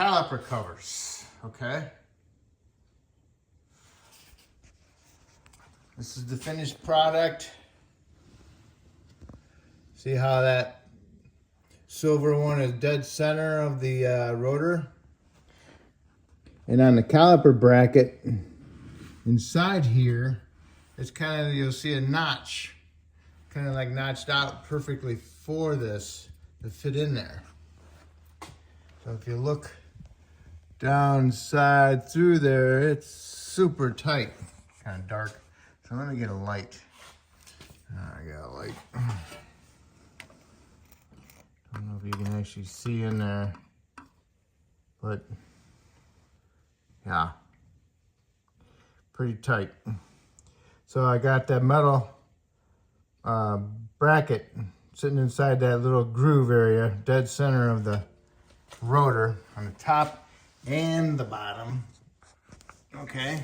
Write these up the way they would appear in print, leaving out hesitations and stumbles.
caliper covers, okay? This is the finished product. See how that silver one is dead center of the rotor? And on the caliper bracket, inside here, it's kind of, you'll see a notch, kind of like notched out perfectly for this to fit in there. So if you look downside through there, it's super tight, kind of dark. So let me get a light. I got a light. I don't know if you can actually see in there, but yeah, pretty tight. So I got that metal bracket sitting inside that little groove area, dead center of the rotor on the top and the bottom. Okay.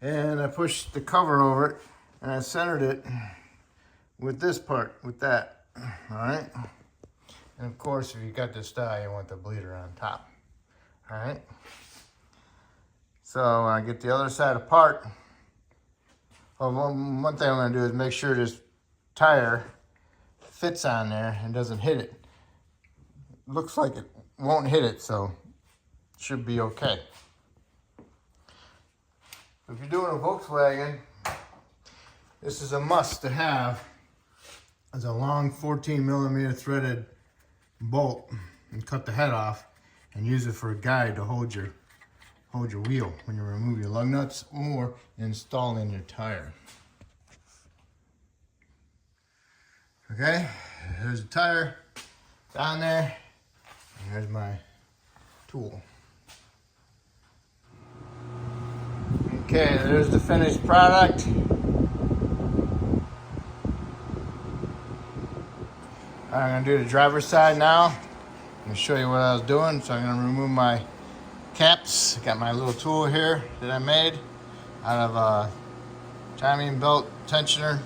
And I pushed the cover over it and I centered it with this part, with that. All right. And of course, if you got this style, you want the bleeder on top. All right. So I get the other side apart. Well, one thing I'm going to do is make sure this tire fits on there and doesn't hit it. Looks like it won't hit it, so it should be okay. If you're doing a Volkswagen, this is a must to have. It's a long 14mm threaded bolt, and cut the head off and use it for a guide to hold your wheel when you remove your lug nuts or install in your tire. Okay, here's the tire down there, and here's my tool. Okay, there's the finished product. I'm going to do the driver's side now. I'm going to show you what I was doing. So I'm going to remove my caps. I got my little tool here that I made out of a timing belt tensioner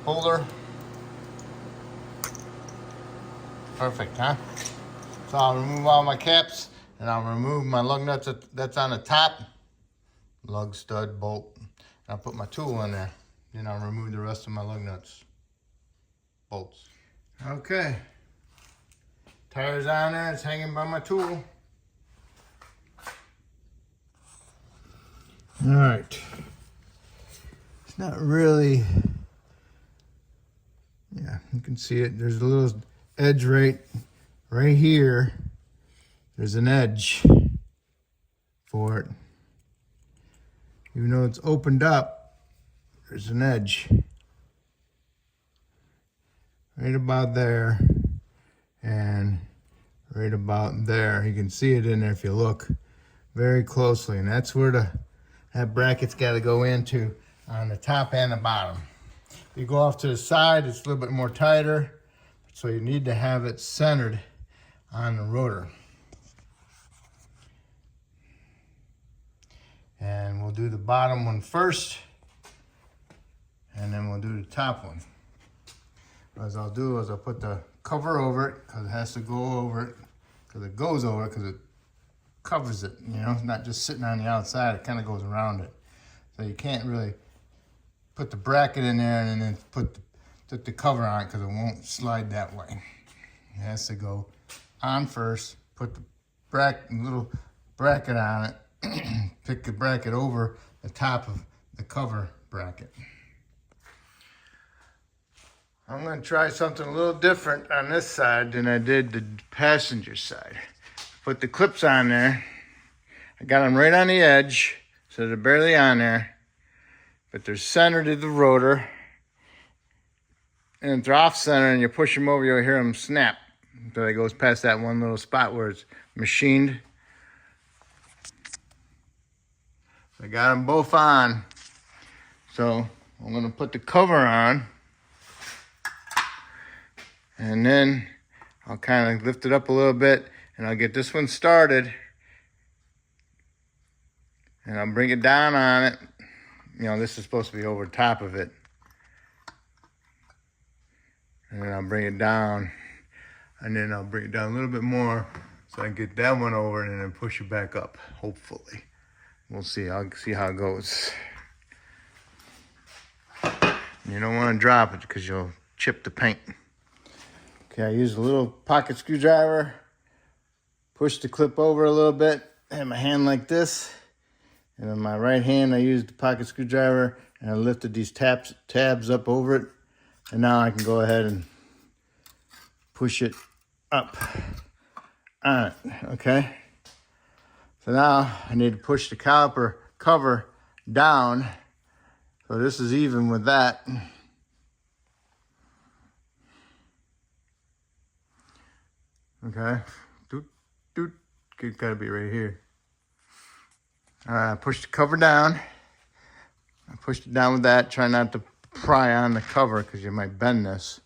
holder. Perfect, huh? So I'll remove all my caps and I'll remove my lug nuts that's on the top. Lug, stud, bolt. And I'll put my tool in there. Then I'll remove the rest of my lug nuts, bolts. Okay. Tire's on there, it's hanging by my tool. All right. It's not really, yeah, you can see it. There's a little edge right here. There's an edge for it. Even though it's opened up, there's an edge right about there and right about there. You can see it in there if you look very closely, and that's where that bracket's got to go into on the top and the bottom. If you go off to the side, it's a little bit more tighter, so you need to have it centered on the rotor. And we'll do the bottom one first, and then we'll do the top one. What I'll do is I'll put the cover over it, because it has to go over it, because it goes over it, because it covers it, you know, it's not just sitting on the outside, it kind of goes around it. So you can't really put the bracket in there and then put the cover on it, because it won't slide that way. It has to go on first, put the little bracket on it, pick the bracket over the top of the cover bracket. I'm going to try something a little different on this side than I did the passenger side. Put the clips on there. I got them right on the edge, so they're barely on there, but they're centered to the rotor. And if they're off center and you push them over, you'll hear them snap. So it goes past that one little spot where it's machined. So I got them both on. So I'm going to put the cover on. And then I'll kind of lift it up a little bit and I'll get this one started. And I'll bring it down on it. You know, this is supposed to be over top of it. then I'll bring it down, and then I'll bring it down a little bit more so I can get that one over and then push it back up, hopefully. We'll see. I'll see how it goes. You don't want to drop it because you'll chip the paint. Okay, I use a little pocket screwdriver, push the clip over a little bit, have my hand like this, and in my right hand I used the pocket screwdriver and I lifted these tabs up over it, and now I can go ahead and push it up on it, okay? So now I need to push the caliper cover down so this is even with that. Okay, gotta be right here. Push the cover down. I pushed it down with that. Try not to pry on the cover because you might bend this.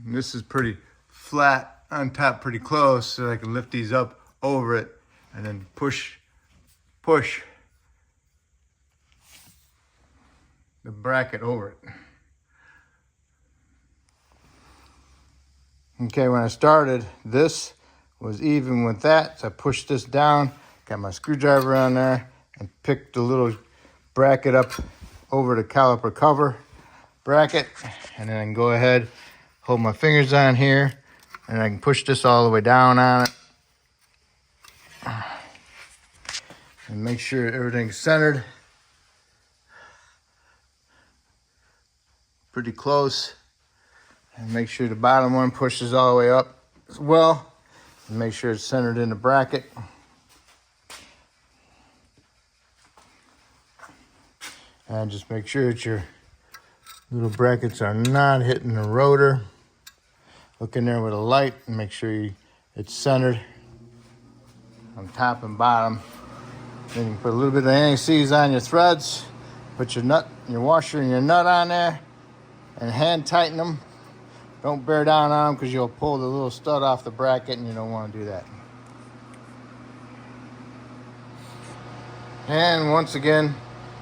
And this is pretty flat on top, pretty close, so I can lift these up over it and then push the bracket over it. Okay, when I started, this was even with that, so I pushed this down, got my screwdriver on there, and picked the little bracket up over the caliper cover bracket, and then I can go ahead, hold my fingers on here, and I can push this all the way down on it. And make sure everything's centered. Pretty close. And make sure the bottom one pushes all the way up as well. And make sure it's centered in the bracket. And just make sure that your little brackets are not hitting the rotor. Look in there with a light and make sure it's centered on top and bottom. Then you can put a little bit of anti-seize on your threads. Put your nut, your washer and your nut on there and hand tighten them. Don't bear down on them because you'll pull the little stud off the bracket and you don't want to do that. And once again,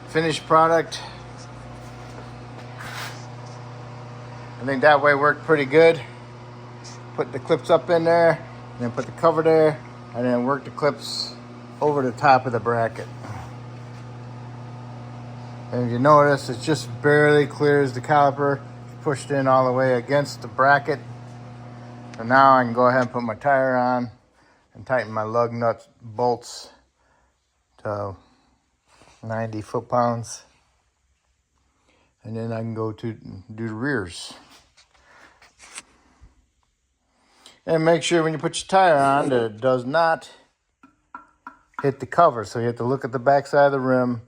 finished product. I think that way worked pretty good. Put the clips up in there, and then put the cover there, and then work the clips over the top of the bracket. And if you notice, it just barely clears the caliper. It's pushed in all the way against the bracket. So now I can go ahead and put my tire on and tighten my lug nuts bolts to 90 foot-pounds. And then I can go to do the rears. And make sure when you put your tire on that it does not hit the cover. So you have to look at the back side of the rim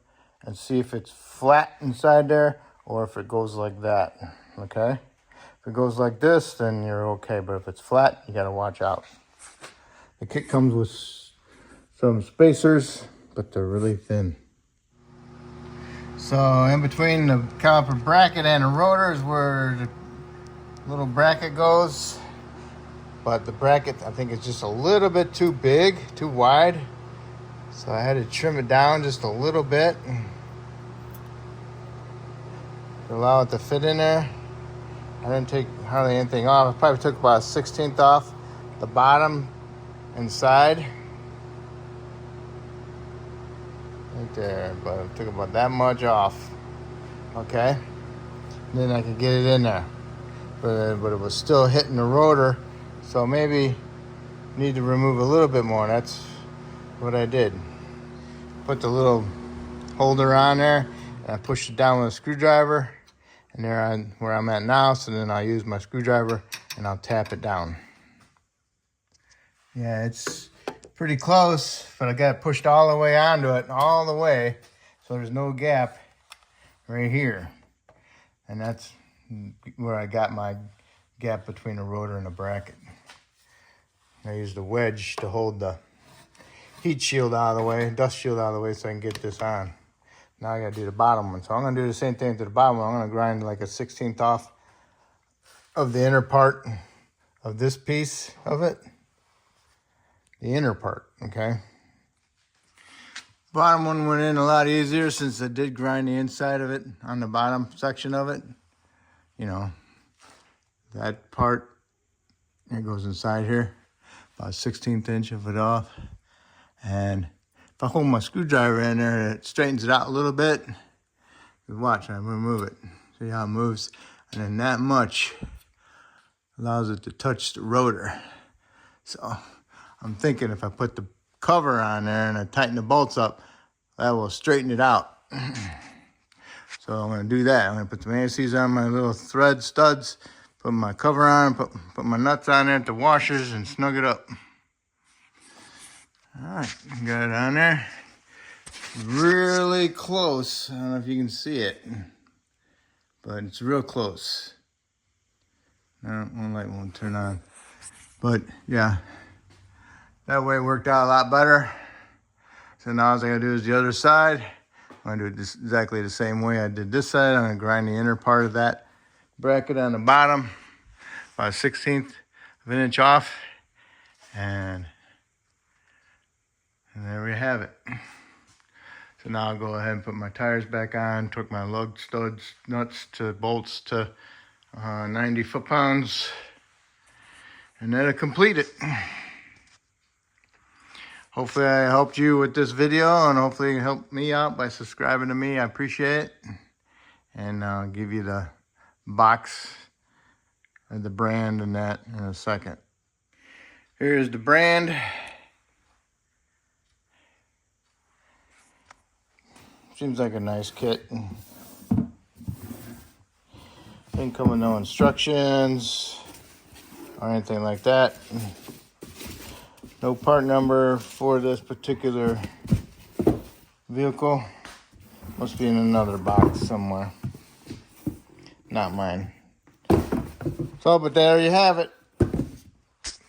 and see if it's flat inside there or if it goes like that, okay? If it goes like this, then you're okay, but if it's flat, you gotta watch out. The kit comes with some spacers, but they're really thin. So in between the caliper bracket and the rotor is where the little bracket goes. But the bracket, I think, is just a little bit too big, too wide. So I had to trim it down just a little bit to allow it to fit in there. I didn't take hardly anything off. I probably took about 1/16 off the bottom and side. Right there, but I took about that much off. Okay, then I could get it in there. But it was still hitting the rotor. So maybe need to remove a little bit more. That's what I did. Put the little holder on there and I pushed it down with a screwdriver, and there I'm where I'm at now. So then I'll use my screwdriver and I'll tap it down. Yeah, it's pretty close, but I got it pushed all the way onto it, all the way, so there's no gap right here. And that's where I got my gap between the rotor and the bracket. I used a wedge to hold the heat shield out of the way, dust shield out of the way, so I can get this on. Now I gotta do the bottom one. So I'm gonna do the same thing to the bottom one. I'm gonna grind like a 1/16 off of the inner part of this piece of it. The inner part, okay? Bottom one went in a lot easier since I did grind the inside of it on the bottom section of it. You know, that part, it goes inside here, about 1/16 inch of it off. And if I hold my screwdriver in there, it straightens it out a little bit. Watch, I'm gonna move it. See how it moves? And then that much allows it to touch the rotor. So I'm thinking if I put the cover on there and I tighten the bolts up, that will straighten it out. So I'm gonna do that. I'm gonna put the mances on my little thread studs, put my cover on, put my nuts on there at the washers and snug it up. All right, got it on there. Really close. I don't know if you can see it, but it's real close. No, one light won't turn on. But yeah, that way it worked out a lot better. So now all I gotta do is the other side. I'm gonna do it exactly the same way I did this side. I'm gonna grind the inner part of that bracket on the bottom, about 1/16 of an inch off. And there we have it. So now I'll go ahead and put my tires back on, took my lug studs, nuts to bolts to 90 foot-pounds, and that'll complete it. Hopefully I helped you with this video, and hopefully you helped me out by subscribing to me. I appreciate it. And I'll give you the box and the brand and that in a second. Here's the brand. Seems like a nice kit. Didn't come with no instructions or anything like that. No part number for this particular vehicle. Must be in another box somewhere. Not mine. So, but there you have it.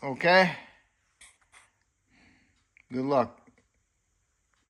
Okay? Good luck.